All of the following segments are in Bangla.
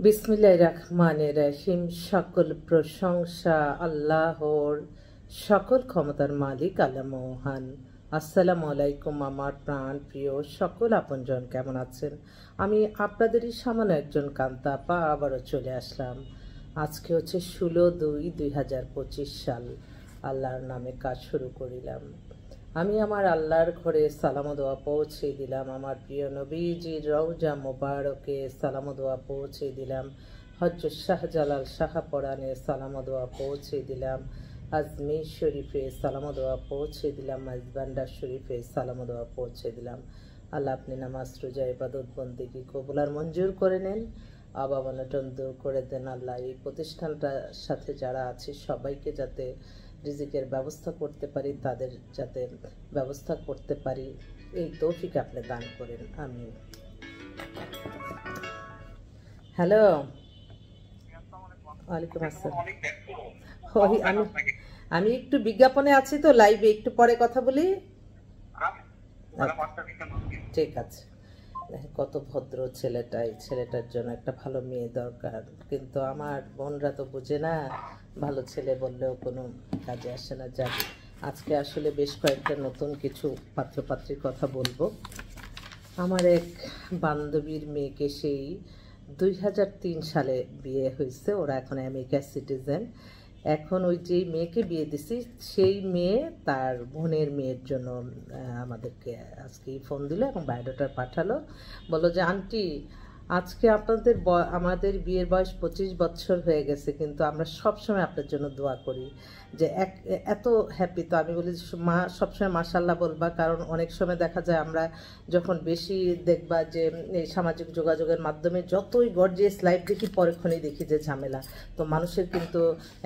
বিসমিল্লাহির রহমানির রহিম। সকল প্রশংসা আল্লাহর, সকল ক্ষমতার মালিক আল্লাহ মহান। আসসালামু আলাইকুম আমার প্রাণ প্রিয় সকল আপনজন, কেমন আছেন? আমি আপনাদেরই সামান্য একজন কান্তা আপা আবারও চলে আসলাম। আজকে হচ্ছে 16/2/2025 সাল। আল্লাহর নামে কাজ শুরু করিলাম। আমি আমার আল্লাহর ঘরে সালাম দোয়া পৌঁছে দিলাম। আমার প্রিয় নবীজির রওজা মোবারকে সালাম দোয়া পৌঁছে দিলাম। হযরত শাহজালাল শাহপরানে সালাম দোয়া পৌঁছে দিলাম। আজমির শরীফে সালাম দোয়া পৌঁছে দিলাম। মাইজবান্ডার শরীফে সালাম দোয়া পৌঁছে দিলাম। আল্লাহ আপনি নামাজ রোজা ইবাদত বন্দেগী কবুল আর মঞ্জুর করে নেন, আবা অনটন দূর করে দেন। আল্লাহ এই প্রতিষ্ঠানটার সাথে যারা আছে সবাইকে যাতে রিজিকের ব্যবস্থা করতে পারি, তাদের যাতে ব্যবস্থা করতে পারি, এই তৌফিক আপনি দান করেন, আমি। হ্যালো, ওয়ালাইকুম আসসালাম। ওই আমি একটু বিজ্ঞাপনে আছি তো, লাইভে একটু পরে কথা বলি। ঠিক আছে। কত ভদ্র ছেলেটা, এই ছেলেটার জন্য একটা ভালো মেয়ে দরকার, কিন্তু আমার বোনরা তো বুঝে না, ভালো ছেলে বললেও কোনো কাজে আসে না। যাক, আজকে আসলে বেশ কয়েকটা নতুন কিছু পাত্রপাত্রীর কথা বলবো। আমার এক বান্ধবীর মেয়েকে সেই 2003 সালে বিয়ে হয়েছে, ওরা এখন আমেরিকার সিটিজেন। এখন ওই যেই মেয়েকে বিয়ে দিছি সেই মেয়ে তার বোনের মেয়ের জন্য আমাদেরকে আজকে ফোন দিল এবং বায়োডাটা পাঠালো। বললো যে আন্টি, আজকে আমাদের বিয়ের বয়স 25 বছর হয়ে গেছে, কিন্তু আমরা সবসময় আপনার জন্য দোয়া করি, যে এত হ্যাপি। তো আমি বলি মা সবসময় মাশাল্লাহ বলবা, কারণ অনেক সময় দেখা যায় আমরা যখন বেশি দেখবা যে এই সামাজিক যোগাযোগের মাধ্যমে যতই গর্জিয়াস লাইফ দেখি, পরক্ষণেই দেখি যে ঝামেলা। তো মানুষের কিন্তু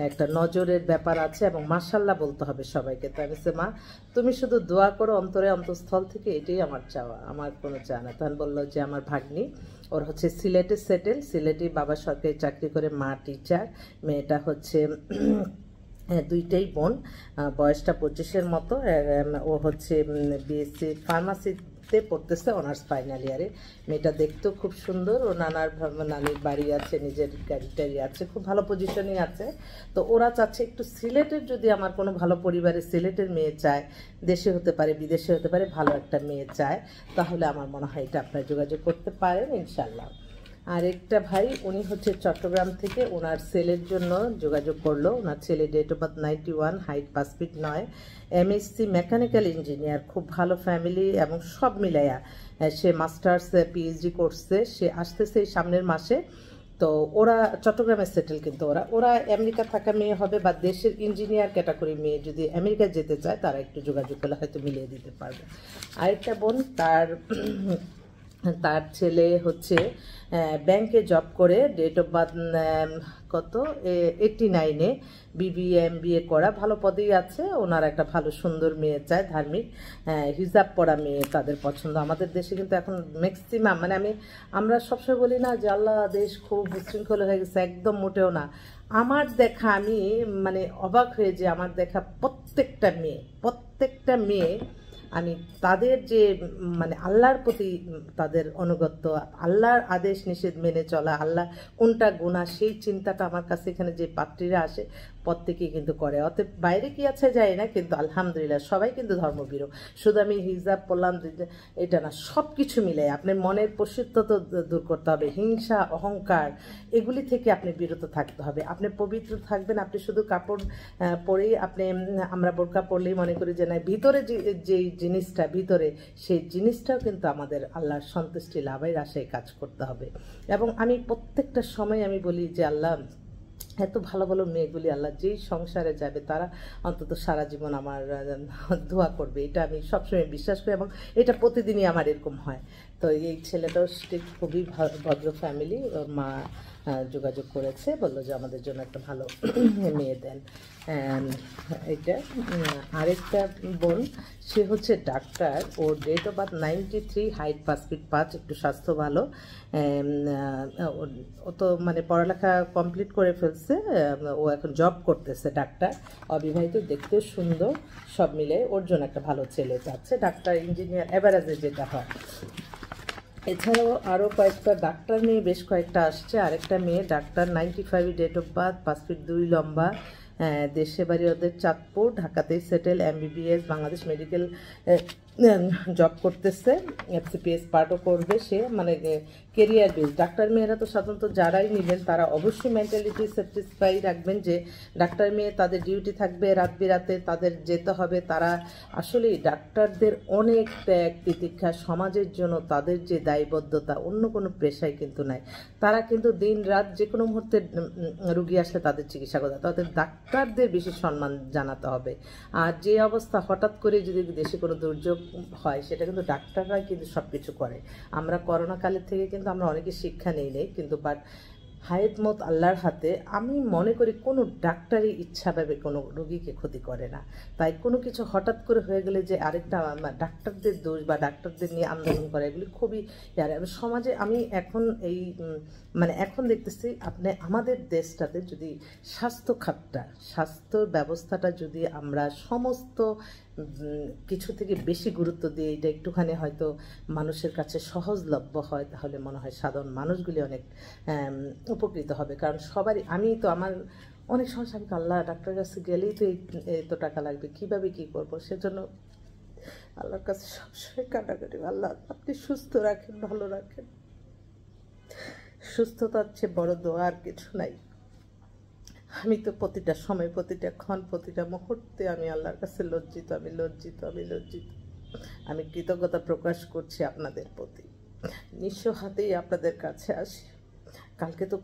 একটা নজরের ব্যাপার আছে এবং মাশাল্লাহ বলতে হবে সবাইকে। তো আমি বলছি মা তুমি শুধু দোয়া করো অন্তরে অন্তঃস্থল থেকে, এটাই আমার চাওয়া, আমার কোনো চাওয়া না। তখন বললো যে আমার ভাগ্নি, ওর হচ্ছে সিলেটে সেটেল, সিলেটে বাবা সরকারি চাকরি করে, মা টিচার, মেয়েটা হচ্ছে দুইটাই বোন, বয়সটা 25-এর মতো। ও হচ্ছে বিএসসি ফার্মাসিতে পড়তেছে, অনার্স ফাইনাল ইয়ারে। মেয়েটা দেখতেও খুব সুন্দর, ও নানির বাড়ি আছে, নিজের গাড়ি টাড়ি আছে, খুব ভালো পজিশনে আছে। তো ওরা চাচ্ছে একটু সিলেটের, যদি আমার কোনো ভালো পরিবারে সিলেটের মেয়ে চায়, দেশে হতে পারে বিদেশে হতে পারে, ভালো একটা মেয়ে চায়, তাহলে আমার মনে হয় এটা আপনারা যোগাযোগ করতে পারেন ইনশাল্লাহ। আর একটা ভাই, উনি হচ্ছে চট্টগ্রাম থেকে, ওনার ছেলের জন্য যোগাযোগ করলো। ওনার ছেলে date of birth 91, height 5 feet 9, MSc mechanical engineer, খুব ভালো ফ্যামিলি এবং সব মিলাইয়া সে মাস্টার্স পিএইচডি করছে। সে আসতেছে এই সামনের মাসে। তো ওরা চট্টগ্রামে সেটেল, কিন্তু ওরা আমেরিকা থাকা মেয়ে হবে বা দেশের ইঞ্জিনিয়ার ক্যাটাগরি মেয়ে যদি আমেরিকা যেতে চায়, তারা একটু যোগাযোগ করলে হয়তো মিলিয়ে দিতে পারবে। আরেকটা বোন, তার ছেলে হচ্ছে ব্যাংকে জব করে, ডেট অফ বার্থ কত 89-এ, বিবিএ এমবিএ করা, ভালো পদেই আছে। ওনার একটা ভালো সুন্দর মেয়ে চায়, ধার্মিক, হিজাব পরা মেয়ে তাদের পছন্দ। আমাদের দেশে কিন্তু এখন ম্যাক্সিমাম, মানে আমরা সবসময় বলি না যে আল্লাহ দেশ খুব বিশৃঙ্খল হয়ে গেছে, একদম মোটেও না। আমার দেখা, আমি মানে অবাক হয়ে যে আমার দেখা প্রত্যেকটা মেয়ে আমি তাদের যে মানে আল্লাহর প্রতি তাদের অনুগত্য, আল্লাহর আদেশ নিষেধ মেনে চলা, আল্লাহ কোনটা গুনাহ সেই চিন্তাটা আমার কাছে এখানে যে পাত্রীরা আসে প্রত্যেকেই কিন্তু করে। অতএব বাইরে কি আছে যায় না, কিন্তু আলহামদুলিল্লাহ সবাই কিন্তু ধর্মভীরু। শুধু আমি হিজাব পড়লাম এটা না, সব কিছু মিলে আপনার মনের পশুত্ব তো দূর করতে হবে, হিংসা অহংকার এগুলি থেকে আপনি বিরত থাকতে হবে। আপনি পবিত্র থাকবেন, আপনি শুধু কাপড় পরেই আমরা বোরকা পরলেই মনে করি যে না, ভিতরে যেই জিনিসটা ভিতরে, সেই জিনিসটাও কিন্তু আমাদের আল্লাহর সন্তুষ্টি লাভের আশায় কাজ করতে হবে। এবং আমি প্রত্যেকটা সময় আমি বলি যে আল্লাহ এত ভালো ভালো মেয়েগুলি আল্লাহ যেই সংসারে যাবে, তারা অন্তত সারা জীবন আমার দোয়া করবে, এটা আমি সবসময় বিশ্বাস করি এবং এটা প্রতিদিনই আমার এরকম হয়। তো এই ছেলেটাও খুবই ভদ্র ফ্যামিলি, ওর মা যোগাযোগ করেছে, বললো যে আমাদের জন্য একটা ভালো মেয়ে দেন। এটা আরেকটা বোন, সে হচ্ছে ডাক্তার, ওর date of birth 93, height 5 feet 5, একটু স্বাস্থ্য ভালো। ও তো মানে পড়ালেখা কমপ্লিট করে ফেলছে, ও এখন জব করতেছে, ডাক্তার, অবিবাহিত, দেখতেও সুন্দর, সব মিলে ওর জন্য একটা ভালো ছেলে চাচ্ছে, ডাক্তার ইঞ্জিনিয়ার এভারেজে যেটা হয়। এছাড়াও আরও কয়েকটা ডাক্তার মেয়ে বেশ কয়েকটা আসছে। আরেকটা মেয়ে doctor, 95 date of birth, 5 feet 2 লম্বা, দেশে বাড়ি ওদের চাঁদপুর, ঢাকাতেই settle, MBBS, Bangladesh medical job করতেছে, FCPS পার্টও করবে সে, মানে কেরিয়ার বেস। ডাক্তার মেয়েরা তো সাধারণত যারাই নেবেন তারা অবশ্যই মেন্টালিটি স্যাটিসফাই রাখবেন যে ডাক্তার মেয়ে তাদের ডিউটি থাকবে রাত বিরাতে, তাদের যেতে হবে। তারা আসলেই ডাক্তারদের অনেক ত্যাগ তিতিক্ষা, সমাজের জন্য তাদের যে দায়বদ্ধতা অন্য কোনো পেশায় কিন্তু নাই। তারা কিন্তু দিন রাত যে কোনো মুহূর্তে রুগী আসলে তাদের চিকিৎসা করতে, তাদের ডাক্তারদের বেশি সম্মান জানাতে হবে। আর যে অবস্থা হঠাৎ করে যদি দেশে কোনো দুর্যোগ হয় সেটা কিন্তু ডাক্তাররাই কিন্তু সব কিছু করে। আমরা করোনা কালের থেকে কিন্তু আমরা অনেকে শিক্ষা নেই কিন্তু বাট হায়াত মত আল্লাহর হাতে। আমি মনে করি কোনো ডাক্তারই ইচ্ছাভাবে কোনো রোগীকে ক্ষতি করে না। তাই কোনো কিছু হঠাৎ করে হয়ে গেলে যে আরেকটা ডাক্তারদের দোষ বা ডাক্তারদের নিয়ে আন্দোলন করা, এগুলি খুবই সমাজে। আমি এখন এই মানে এখন দেখতেছি আপনি আমাদের দেশটাতে যদি স্বাস্থ্য খাতটা, স্বাস্থ্য ব্যবস্থাটা যদি আমরা সমস্ত কিছু থেকে বেশি গুরুত্ব দিয়ে এটা একটুখানি হয়তো মানুষের কাছে সহজলভ্য হয়, তাহলে মনে হয় সাধারণ মানুষগুলি অনেক উপকৃত হবে। কারণ সবারই, আমি তো আমার অনেক সমস্যা, আমি আল্লাহ ডাক্তারের কাছে গেলেই তো এত টাকা লাগবে, কীভাবে কী করবো, সেজন্য আল্লাহর কাছে সবসময় কাটাকাটি, আল্লাহ আপনি সুস্থ রাখেন, ভালো রাখেন। সুস্থতার চেয়ে বড় দোয়া আর কিছু নাই। আমি তো প্রতিটা সময়, প্রতিটা ক্ষণ, প্রতিটা মুহূর্তে আমি আল্লাহর কাছে লজ্জিত, আমি লজ্জিত, আমি লজ্জিত। আমি কৃতজ্ঞতা প্রকাশ করছি আপনাদের প্রতি, নিঃস্ব হাতেই আপনাদের কাছে আসি। কালকে তো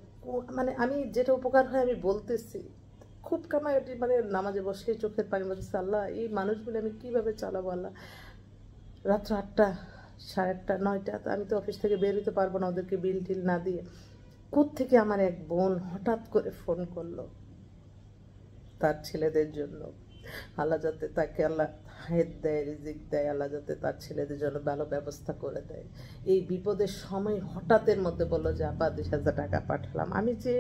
মানে আমি যেটা উপকার হয় আমি বলতেছি, খুব কামাটি, মানে নামাজে বসে চোখের পানি বলতেছে, আল্লাহ এই মানুষগুলো আমি কীভাবে চালাবো। আল্লাহ রাত্র 8টা, 8:30, 9টা, আমি তো অফিস থেকে বের হতে পারবো না ওদেরকে বিল টিল না দিয়ে। কোত্থেকে আমার এক বোন হঠাৎ করে ফোন করলো তার ছেলেদের জন্য। আল্লাহ যাতে তাকে আল্লাহ হায়াত দেয়, রিজিক দেয়, আল্লাহ যাতে তার ছেলেদের জন্য ভালো ব্যবস্থা করে দেয়। এই বিপদের সময় হঠাৎের মধ্যে বললো যে আপা 2000 টাকা পাঠালাম। আমি যে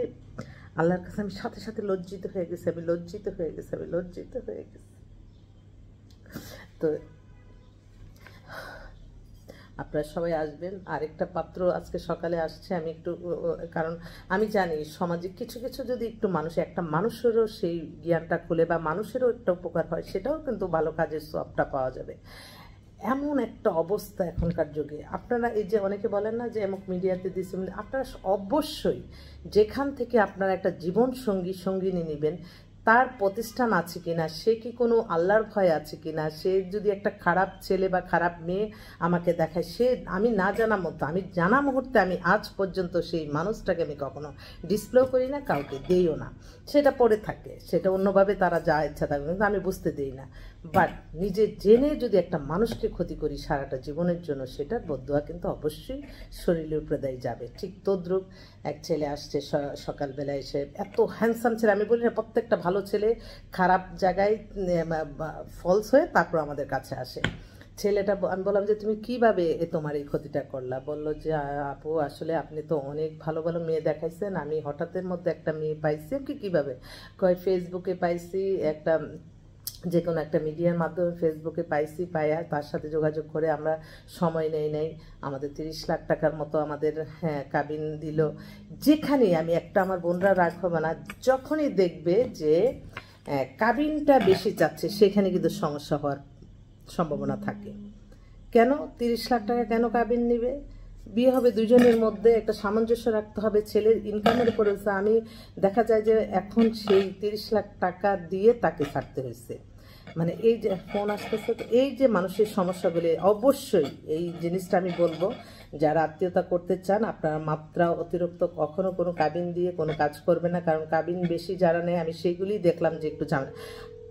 আল্লাহর কাছে আমি সাথে সাথে লজ্জিত হয়ে গেছি, আমি লজ্জিত হয়ে গেছি, আমি লজ্জিত হয়ে গেছি। তো আপনারা সবাই আসবেন। আরেকটা পাত্র আজকে সকালে আসছে, আমি একটু, কারণ আমি জানি সমাজে কিছু কিছু যদি একটু মানুষ, একটা মানুষেরও সেই জ্ঞানটা খুলে বা মানুষেরও একটা উপকার হয়, সেটাও কিন্তু ভালো কাজের সবটা পাওয়া যাবে। এমন একটা অবস্থা এখনকার যুগে, আপনারা এই যে অনেকে বলেন না যে এমন মিডিয়াতে দিচ্ছে, আপনারা অবশ্যই যেখান থেকে আপনারা একটা জীবন সঙ্গিনী নেবেন তার প্রতিষ্ঠান আছে কিনা, সে কি কোনো আল্লাহর ভয় আছে কিনা, সে যদি একটা খারাপ ছেলে বা খারাপ মেয়ে আমাকে দেখায়, সে আমি না জানা মতো, আমি জানা মুহূর্তে আমি আজ পর্যন্ত সেই মানুষটাকে আমি কখনো ডিসপ্লেও করি না, কাউকে দিইও না। সেটা পড়ে থাকে, সেটা অন্যভাবে তারা যা ইচ্ছা থাকবে, কিন্তু আমি বুঝতে দিই না। বাট নিজে জেনে যদি একটা মানুষকে ক্ষতি করি সারাটা জীবনের জন্য, সেটার বদদোয়া কিন্তু অবশ্যই শরীরের উপরে দেয় যাবে। ঠিক তদ্রূপ এক ছেলে আসছে সকালবেলা এসে, এত হ্যান্ডসাম ছেলে, আমি বলি না প্রত্যেকটা ভালো ছেলে খারাপ জায়গায় ফলস হয়ে তারপর আমাদের কাছে আসে। ছেলেটা, আমি বললাম যে তুমি কিভাবে তোমার এই ক্ষতিটা করলা? বললো যে আপু আসলে আপনি তো অনেক ভালো ভালো মেয়ে দেখাইছেন, আমি হঠাৎের মধ্যে একটা মেয়ে পাইছি। কিভাবে? কয় ফেসবুকে পাইছি, একটা যে কোনো একটা মিডিয়ার মাধ্যমে ফেসবুকে পাইছি, পাইয়া তার সাথে যোগাযোগ করে আমরা সময় নেই আমাদের 30 লাখ টাকার মতো আমাদের কাবিন দিল। যেখানেই আমি একটা, আমার বোনরা রাখবো না, যখনই দেখবে যে কাবিনটা বেশি চাচ্ছে সেখানে কিন্তু সমস্যা হওয়ার সম্ভাবনা থাকে। কেন 30 লাখ টাকা কেন কাবিন নিবে? বিয়ে হবে দুজনের মধ্যে, একটা সামঞ্জস্য রাখতে হবে, ছেলের ইনকামের উপরে। আমি দেখা যায় যে এখন সেই 30 লাখ টাকা দিয়ে তাকে ছাড়তে হয়েছে। মানে এই যে ফোন আসতেছে, তো এই যে মানুষের সমস্যাগুলি, অবশ্যই এই জিনিসটা আমি বলবো, যারা আত্মীয়তা করতে চান আপনারা মাত্রা অতিরিক্ত কখনো কোনো কাবিন দিয়ে কোনো কাজ করবে না। কারণ কাবিন বেশি যারা নেয়, আমি সেইগুলি দেখলাম যে একটু ঝামেলা,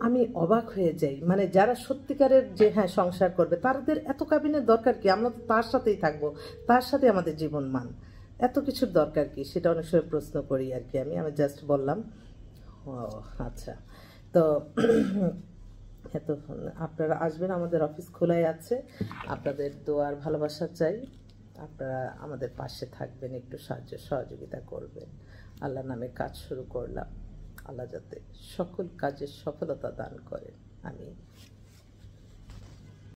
আমি অবাক হয়ে যাই। মানে যারা সত্যিকারের যে সংসার করবে তাদের এত কাবিনের দরকার কি? আমরা তো তার সাথেই থাকবো, তার সাথে আমাদের জীবন মান, এত কিছুর দরকার কি? সেটা অনেক সময় প্রশ্ন করি আর কি। আমি জাস্ট বললাম। ও আচ্ছা, তো এত আপনারা আসবেন, আমাদের অফিস খোলাই আছে, আপনাদের দোয়ার ভালোবাসা চাই, আপনারা আমাদের পাশে থাকবেন, একটু সাহায্য সহযোগিতা করবেন। আল্লাহর নামে কাজ শুরু করলাম, আল্লাহ যাতে সকল কাজের সফলতা দান করেন। আমি